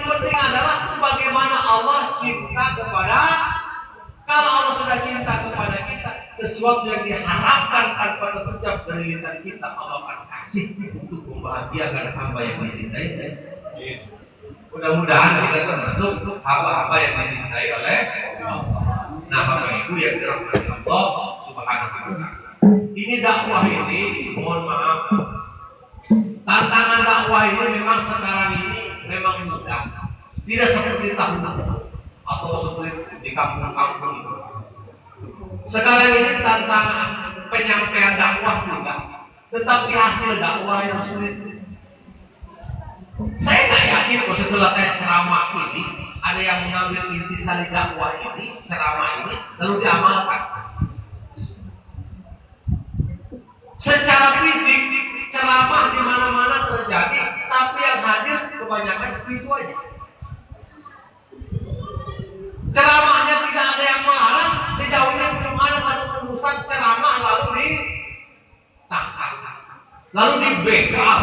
penting adalah bagaimana Allah cinta kepada. Kalau Allah sudah cinta kepada kita, sesuatu yang diharapkan tanpa terucap dari lisan kita, Allah akan kasih untuk membahagiakan hamba yang dicintai. Mudah-mudahan kita termasuk hamba-hamba yang dicintai oleh Allah. Nah, Bapak Ibu yang dirahmati Allah Subhanahu wa Ta'ala. Ini dakwah ini, mohon maaf, tantangan dakwah ini memang sekarang ini memang mudah, tidak seperti tahun atau seperti di kampung-kampung itu. Sekarang ini tantangan penyampaian dakwah mudah, tetapi hasil dakwah yang sulit. Saya nggak yakin kalau setelah saya ceramah ini ada yang mengambil intisari dakwah ini, ceramah ini, lalu diamalkan. Secara fisik ceramah di mana-mana terjadi, tapi yang hadir kebanyakan itu aja. Ceramahnya tidak ada yang melarang, sejauh ini belum ada satu ustaz ceramah lalu ditangkap, lalu dibegal,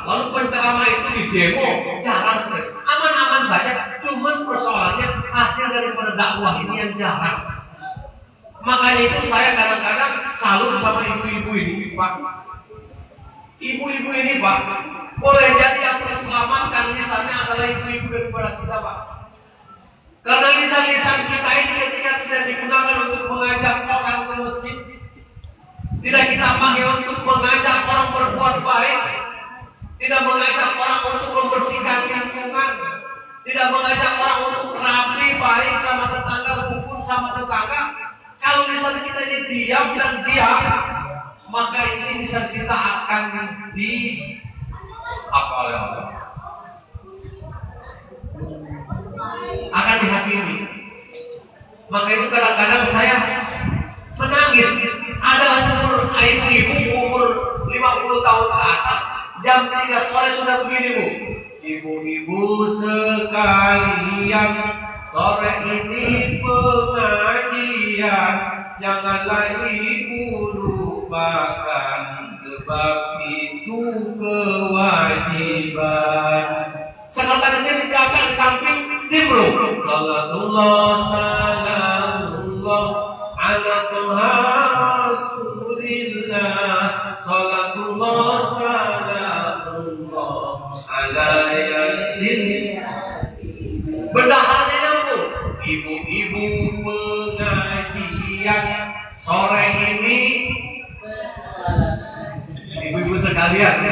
lalu penceramah itu didemo, jarang sekali. Aman-aman saja, cuman persoalannya hasil daripada dakwah ini yang jarang. Makanya itu saya kadang-kadang salut sama ibu-ibu ini, Pak. Ibu-ibu ini, Pak, boleh jadi yang terselamatkan lisannya adalah ibu-ibu daripada kita, Pak. Karena lisan-lisan kita ini ketika tidak digunakan untuk mengajak orang ke masjid, tidak kita pakai untuk mengajak orang berbuat baik, tidak mengajak orang untuk membersihkan lingkungan, tidak mengajak orang untuk rapi baik sama tetangga, rukun sama tetangga. Kalau lisan kita ini diam dan diam, maka ini lisan kita akan apa oleh Allah, akan dihakimi. Maka itu kadang-kadang saya menangis. Ada ibu-ibu umur 50 tahun ke atas, jam 3 sore sudah begini, Bu. Ibu-ibu sekalian, sore ini pengajian, janganlah ibu lupakan, sebab itu kewajiban. Sekretarisnya di belakang, di samping timbrung. Salatullah salamullah ala Tuha Rasulillah, salatullah salamullah ala Yasin. Bendaharanya nyambung. Ibu-ibu pengajian sore ini, ibu-ibu sekalian,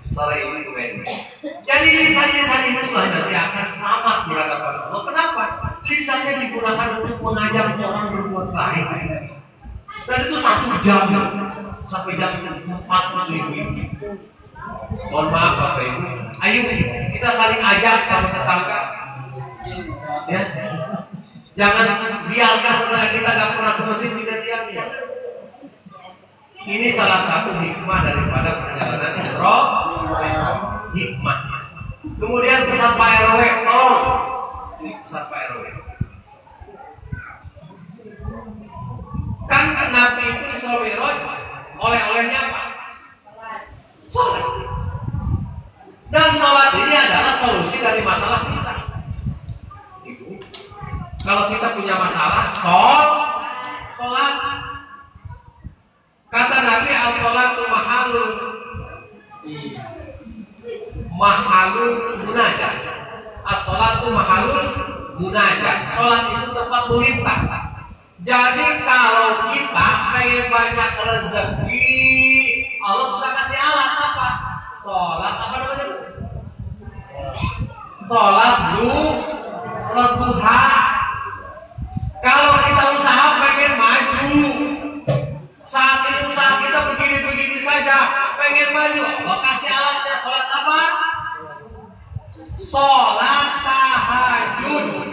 sore ini pengajian. Jadi lisan-lisan itu nanti akan selamat di hadapan Allah. Kenapa? Lisannya digunakan untuk mengajak orang berbuat baik. Dan itu 1 jam sampai jam 4 ibu-ibu. Mohon maaf Bapak Ibu. Ayo kita saling ajak sama tetangga. Ya. Jangan biarkan tetangga kita gak pernah ke masjid tidak diam. Ini salah satu hikmah daripada perjalanan Isra. Hikmah. Kemudian pesan Pak RW, tolong. Ini pesan Pak RW. Kan Nabi itu Isra Mi'raj, oleh-olehnya apa? Sholat. Dan sholat ini adalah solusi dari masalah kita. Ibu, kalau kita punya masalah, sholat. Kata Nabi, as-sholatu mahalul munajat. As-sholatu mahalul munajat. Sholat itu tempat meminta. Jadi kalau kita pengen banyak rezeki, Allah sudah kasih alat apa? Sholat apa namanya? Sholat duha. Kalau kita usaha pengen maju, saat ini usaha kita begini-begini saja, pengen maju, Allah kasih alatnya. Sholat apa? Sholat tahajud.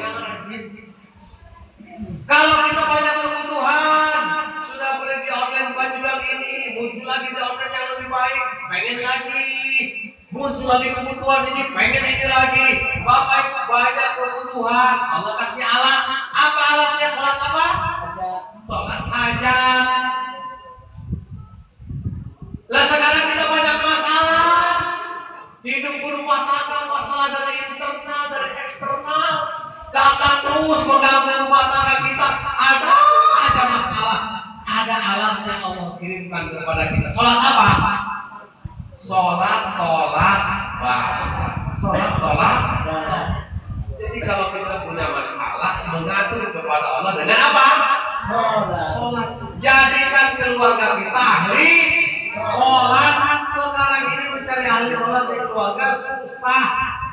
Kalau kita banyak kebutuhan, sudah boleh di online baju yang ini, muncul lagi di online yang lebih baik, pengen lagi, muncul lagi kebutuhan ini, pengen ini lagi. Bapak Ibu banyak kebutuhan, Allah kasih alat. Apa alatnya? Sholat apa? Sholat hajat. Lah sekarang kita banyak masalah, Hidup berumah tangga masalah dari internal, dari eksternal. Datang terus mengganggu rumah tangga kita. Ada aja masalah. Ada alatnya Allah kirimkan kepada kita. Sholat apa? Sholat tolak bala. Sholat tolak bala. Jadi kalau kita punya masalah, mengadu kepada Allah dengan apa? Sholat. Jadikan keluarga kita ahli sholat. Sekarang ini mencari ahli sholat di keluarga susah.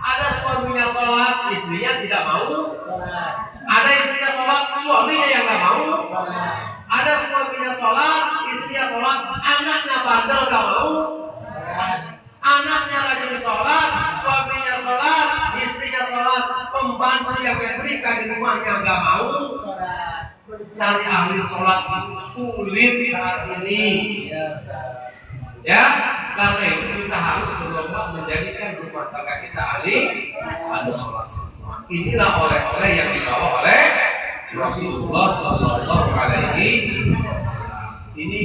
Ada suaminya sholat, istrinya tidak mau. Ada istrinya sholat, suaminya yang nggak mau. Ada suaminya sholat, istrinya sholat, anaknya bandel nggak mau. Anaknya rajin sholat, suaminya sholat, istrinya sholat, pembantu yang nyetrika di rumahnya nggak mau. Mencari ahli sholat itu sulit saat ini. Ya, karena itu kita harus berlomba menjadikan rumah tangga kita ahli sholat. Inilah oleh-oleh yang dibawa oleh Rasulullah Sallallahu Alaihi Wasallam. Ini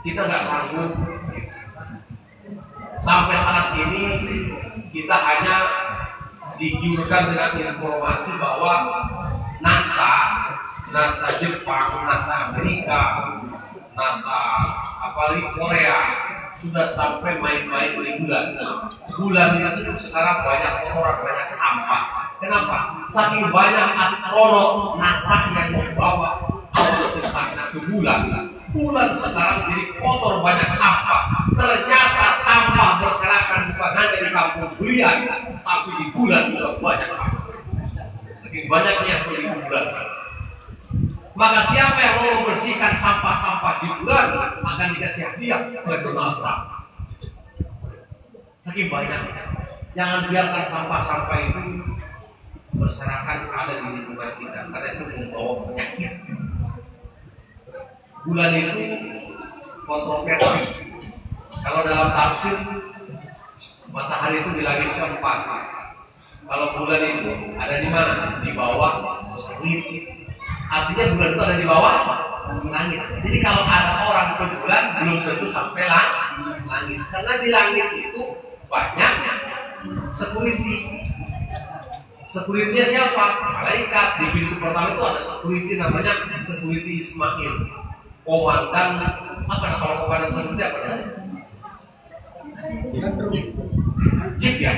kita nggak sanggup. Sampai saat ini kita hanya digiurkan dengan informasi bahwa NASA Jepang, NASA Amerika, NASA apalagi Korea sudah sampai main-main di bulan. Bulan itu sekarang banyak kotoran, banyak sampah. Kenapa? Saking banyak astronot NASA yang membawa awal ke sana ke bulan. Bulan sekarang jadi kotor, banyak sampah. Ternyata sampah berserakan bukan hanya di kampung bulian, tapi di bulan juga banyak sampah. Saking banyaknya yang di bulan sana. Maka siapa yang mau membersihkan sampah-sampah di bulan akan dikasih hadiah oleh Donald Trump. Saking banyak. Jangan biarkan sampah-sampah itu berserakan ada di lingkungan kita, karena itu membawa penyakit. Bulan itu kontroversi. Kalau dalam tafsir, matahari itu di langit keempat. Kalau bulan itu ada di mana? Di bawah langit. Artinya bulan itu ada di bawah langit. Jadi kalau ada orang ke bulan belum tentu sampai langit. Karena di langit itu banyak security. Security-nya siapa? Malaikat. Di pintu pertama itu ada security namanya security Ismail. Komandan apa? Kalau komandan security apa? Jeep ya?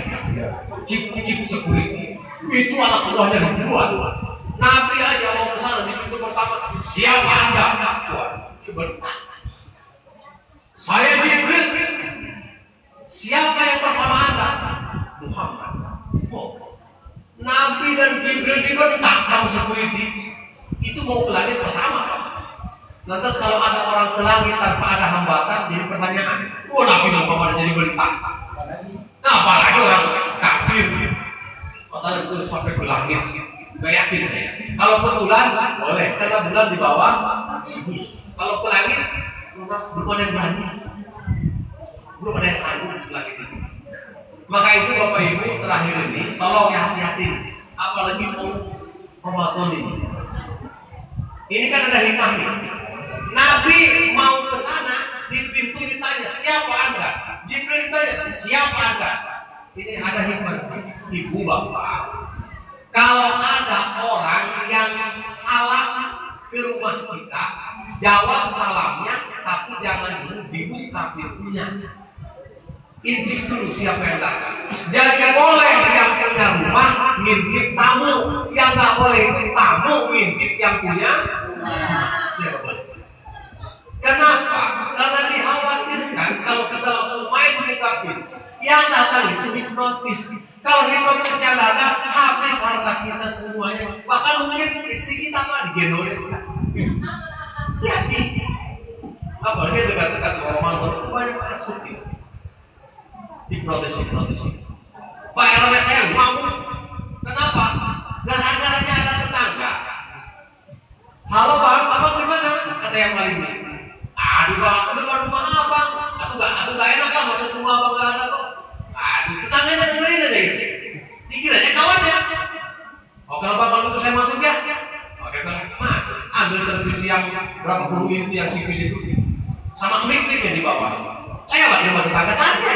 Jeep security. Itu anak buahnya ribuan. Nabi aja mau ke sana di pintu pertama. Siapa Anda? Wah, bentar. Saya Jibril. Siapa yang bersama Anda? Muhammad. Oh. Nabi dan Jibril dibentak sama security. Itu mau ke langit pertama. Lantas kalau ada orang ke langit tanpa ada hambatan, jadi pertanyaan. Oh, Nabi Muhammad jadi bentak. Nah, apalagi orang kafir. Katanya itu sampai ke langit. Gak yakin saya. Kalau ke bulan boleh, karena bulan di bawah. Kalau ke langit belum ada yang berani, belum ada yang sanggup ke langit itu. Maka itu Bapak Ibu terakhir ini, tolong ya hati-hati. Apalagi Ramadan ini. Ini kan ada hikmahnya. Nabi mau ke sana, di pintu ditanya siapa Anda? Jibril ditanya siapa Anda? Ini ada hikmah. Ibu Bapak, kalau ada orang yang salam ke rumah kita, jawab salamnya, tapi jangan dulu dibuka pintunya. Intip dulu siapa yang datang. Jadi boleh yang punya rumah ngintip tamu, yang nggak boleh itu tamu ngintip yang punya rumah. Ya, boleh. Kenapa? Karena dikhawatirkan kalau kita langsung main buka pintu, yang datang itu hipnotis. Kalau hipnotis yang datang, habis harta kita semuanya. Bahkan mungkin istri kita mah digendolin. Hati-hati. Apalagi dekat-dekat Ramadan banyak masuk gitu. Hipnotis. Pak RW saya mau. Kenapa? Gara-garanya ada tetangga. Halo bang, abang gimana? Kata yang paling ini. Aduh bang, aku depan rumah abang. Aku gak enak lah masuk rumah abang gak ada kok. Aduh, tetangganya dengerin aja gitu. Dikiranya kawannya. Oh kenapa kalau itu saya masuk ya? Oke bang, masuk. Ambil televisi yang berapa puluh itu yang tipis itu. Sama mic-mic yang di bawah. Lewat di rumah tetangga saja.